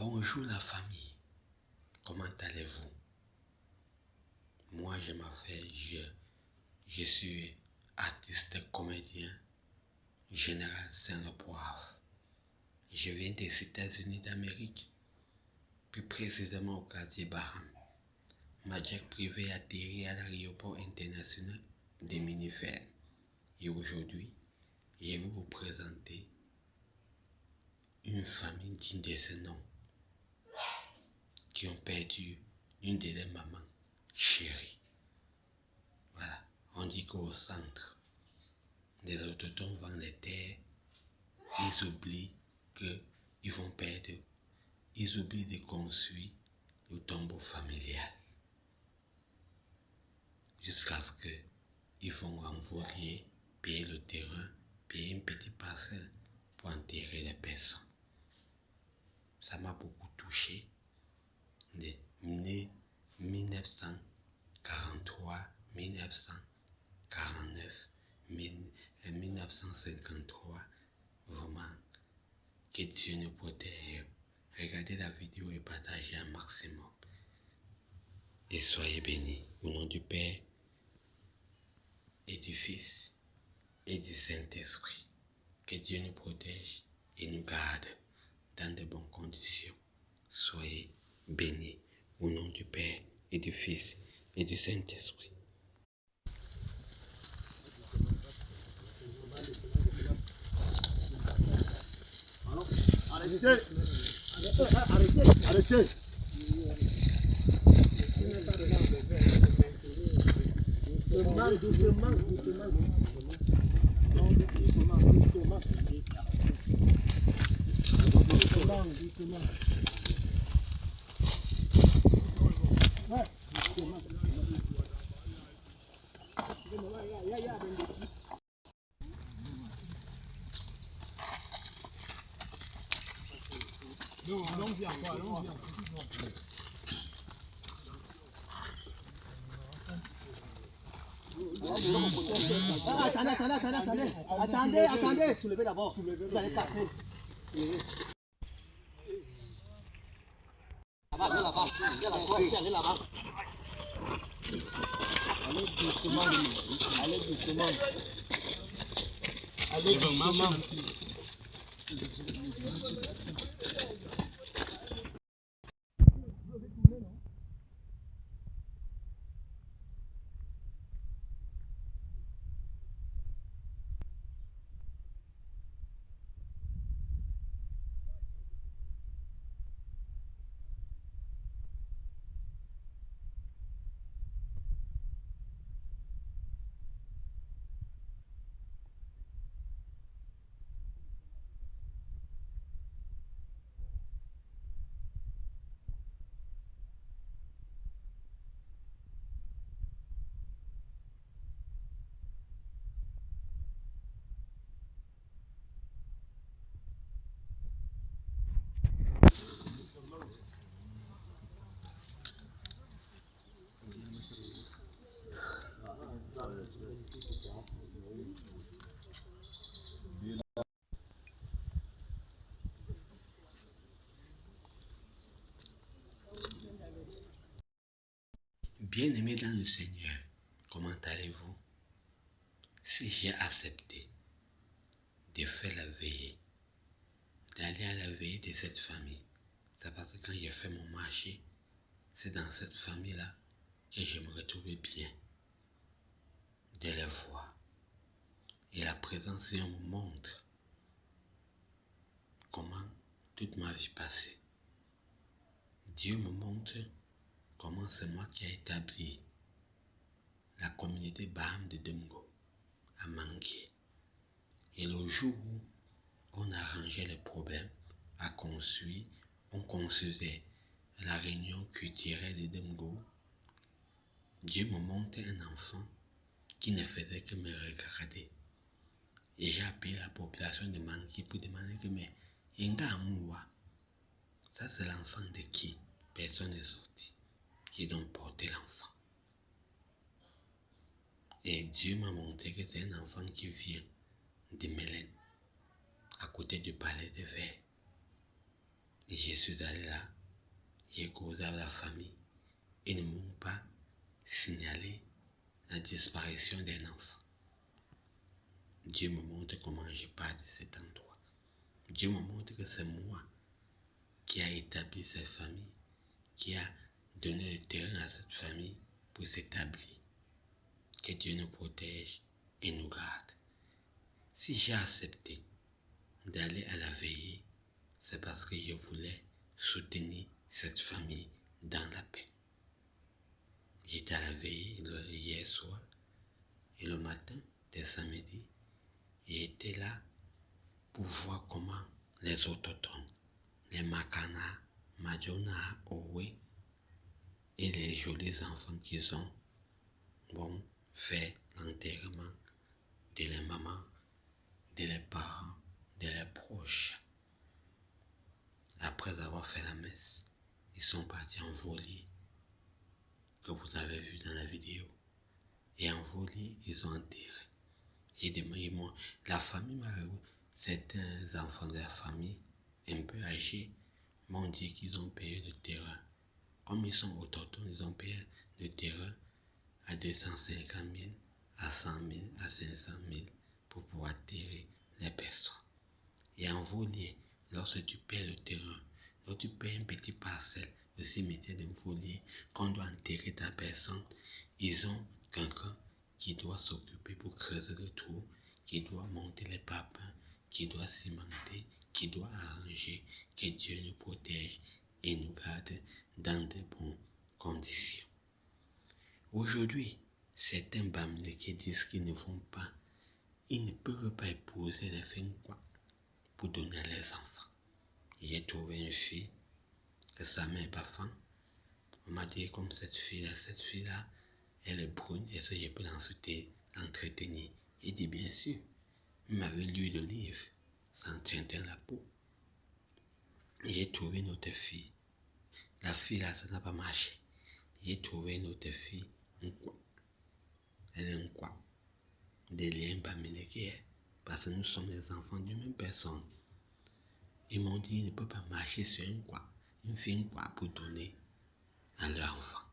Bonjour la famille, comment allez-vous? Moi je m'appelle, je suis artiste comédien Général Saint-Lepoivre. Je viens des États-Unis d'Amérique, plus précisément au quartier Baham. Ma jet privé atterrit à l'aéroport international de Minifern. Et aujourd'hui, je vais vous présenter une famille digne de ce nom, qui ont perdu une de leurs mamans chéries. Voilà, on dit qu'au centre, les autochtones vendent les terres, ils oublient qu'ils vont perdre, ils oublient de construire le tombeau familial. Jusqu'à ce qu'ils vont envoyer, payer le terrain, payer une petite parcelle pour enterrer les personnes. Ça m'a beaucoup touché. De 1943, 1949, 1953, vraiment, que Dieu nous protège. Regardez la vidéo et partagez un maximum. Et soyez bénis au nom du Père et du Fils et du Saint-Esprit. Que Dieu nous protège et nous garde dans de bonnes conditions. Soyez bénis au nom du Père et du Fils et du Saint-Esprit. Arrêtez. Non, viens pas, non, viens. Attendez, soulevez d'abord, vous allez casser. Allez là-bas. Allez doucement. Allez doucement. Bien-aimés dans le Seigneur, comment allez-vous? Si j'ai accepté de faire la veillée, d'aller à la veillée de cette famille, c'est parce que quand j'ai fait mon marché, c'est dans cette famille-là que je me retrouvais bien de les voir. Et la présence me montre comment toute ma vie passée. Dieu me montre comment c'est moi qui ai établi la communauté Baham de Demgo à Manguier. Et le jour où on a arrangé les problèmes, on construisait la réunion culturelle de Demgo, Dieu me montre un enfant qui ne faisait que me regarder. Et j'ai appelé la population de Manguier pour demander que mais Inga Amoua, ça c'est l'enfant de qui? Personne n'est sorti. J'ai donc porté l'enfant. Et Dieu m'a montré que c'est un enfant qui vient de Mélène, à côté du palais de Verre. Et je suis allé là, j'ai causé avec la famille. Ils ne m'ont pas signalé la disparition d'un enfant. Dieu me montre comment je pars de cet endroit. Dieu me montre que c'est moi qui a établi cette famille, qui a donné le terrain à cette famille pour s'établir. Que Dieu nous protège et nous garde. Si j'ai accepté d'aller à la veillée, c'est parce que je voulais soutenir cette famille dans la paix. J'étais à la veillée hier soir et le matin, dès samedi, j'étais là pour voir comment les autochtones, les Makana, Majona, Owe et les jolis enfants qu'ils ont vont faire l'enterrement de leurs mamans, de leurs parents, de leurs proches. Après avoir fait la messe, ils sont partis en voilier, que vous avez vu dans la vidéo. Et en voilier, ils ont enterré. J'ai demandé, moi, la famille certains enfants de la famille, un peu âgés, m'ont dit qu'ils ont payé le terrain. Comme ils sont autochtones, ils ont payé le terrain à 250 000, à 100 000, à 500 000 pour pouvoir enterrer les personnes. Et en voilier, lorsque tu payes le terrain, lorsque tu payes une petite parcelle, le cimetière de voilier, qu'on doit enterrer ta personne, ils ont quelqu'un qui doit s'occuper pour creuser le trou, qui doit monter les papins, qui doit cimenter, qui doit arranger, que Dieu nous protège et nous garde dans de bonnes conditions. Aujourd'hui, certains Bamilés qui disent qu'ils ne vont pas, ils ne peuvent pas épouser les filles pour donner à leurs enfants. J'ai trouvé une fille que sa mère n'est pas femme. On m'a dit comme cette fille-là, elle est brune, est-ce que je peux l'entretenir? J'ai dit bien sûr. Il m'avait l'huile d'olive, ça entretient la peau. J'ai trouvé une autre fille. La fille là, ça n'a pas marché. J'ai trouvé une autre fille, un quoi. Elle est un quoi. Des liens Bamilés qui est. Parce que nous sommes les enfants d'une même personne. Ils m'ont dit, il ne peut pas marcher sur une quoi. Une fille quoi pour donner à leur enfant.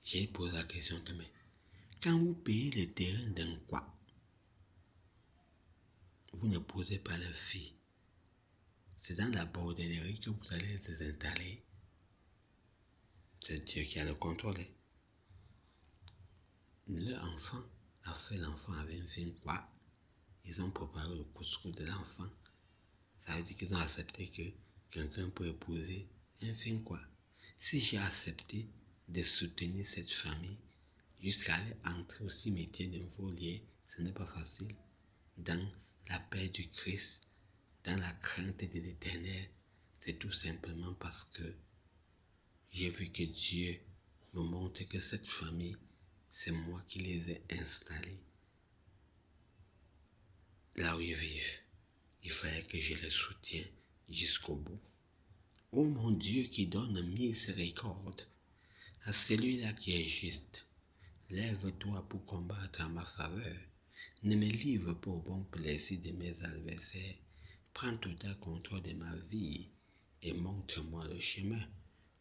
J'ai posé la question que, mais quand vous payez le terrain d'un quoi, vous ne posez pas la fille. C'est dans la bordellerie que vous allez les installer. C'est Dieu qui a le contrôle. Leur enfant a fait l'enfant avec une fille quoi. Ils ont préparé le couscous de l'enfant. Ça veut dire qu'ils ont accepté que quelqu'un peut épouser un fille quoi. Si j'ai accepté de soutenir cette famille jusqu'à aller entrer au cimetière d'un voilier, ce n'est pas facile. Dans la paix du Christ, dans la crainte de l'Éternel, c'est tout simplement parce que j'ai vu que Dieu me montre que cette famille, c'est moi qui les ai installés là où ils vivent. Il fallait que je les soutienne jusqu'au bout. Oh mon Dieu qui donne miséricorde à celui-là qui est juste, lève-toi pour combattre en ma faveur. Ne me livre pas au bon plaisir de mes adversaires. Prends tout à contrôle de ma vie et montre-moi le chemin.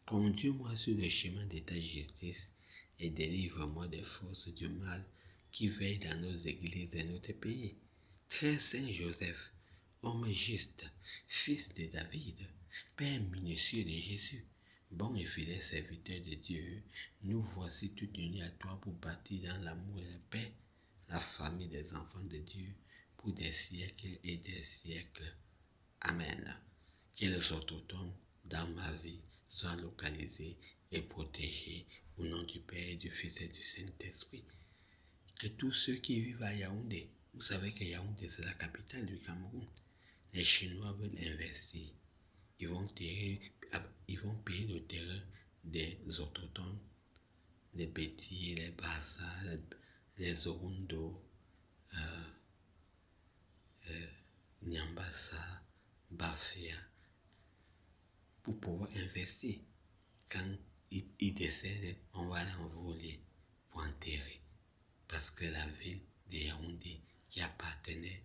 Conduis-moi sur le chemin de ta justice et délivre-moi des forces du mal qui veillent dans nos églises et notre pays. Très Saint Joseph, homme juste, fils de David, Père minutieux de Jésus, bon et fidèle serviteur de Dieu, nous voici tout unis à toi pour bâtir dans l'amour et la paix la famille des enfants de Dieu pour des siècles et des siècles. Amen. Que les autochtones dans ma vie soient localisés et protégés au nom du Père, du Fils et du Saint-Esprit. Que tous ceux qui vivent à Yaoundé, vous savez que Yaoundé c'est la capitale du Cameroun, les Chinois veulent investir. Ils vont payer le terrain des autochtones, les Bétis, les Bassa, les Orundo, Nyambassa, Bafia, pour pouvoir investir. Quand ils décèdent, on va l'envoler pour enterrer. Parce que la ville de Yaoundé, qui appartenait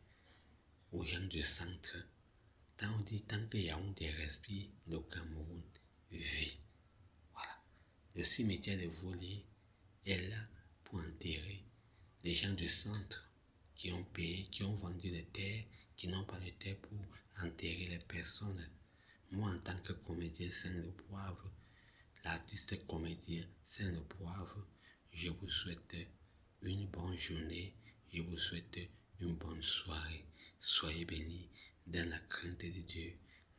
aux gens du centre, On dit tant que Yaoundé respire, le Cameroun vit. Voilà. Le cimetière de Volé est là pour enterrer les gens du centre qui ont payé, qui ont vendu les terres, qui n'ont pas de terre pour enterrer les personnes. Moi, en tant que comédien Saint-Le-Poivre, l'artiste comédien Saint-Le-Poivre, je vous souhaite une bonne journée, je vous souhaite une bonne soirée. Soyez bénis dans la crainte de Dieu,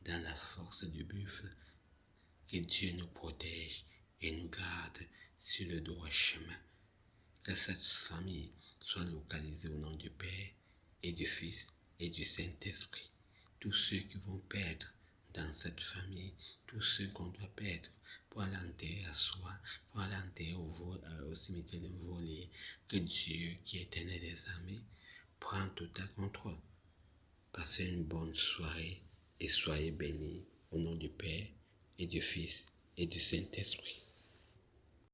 dans la force du buffle. Que Dieu nous protège et nous garde sur le droit chemin. Que cette famille soit localisée au nom du Père et du Fils et du Saint-Esprit. Tous ceux qui vont perdre dans cette famille, tous ceux qu'on doit perdre pour aller enterrer à soi, pour aller enterrer au cimetière de Volé, que Dieu, qui est éternel des armées, prend total contrôle. Passez une bonne soirée et soyez bénis au nom du Père et du Fils et du Saint-Esprit.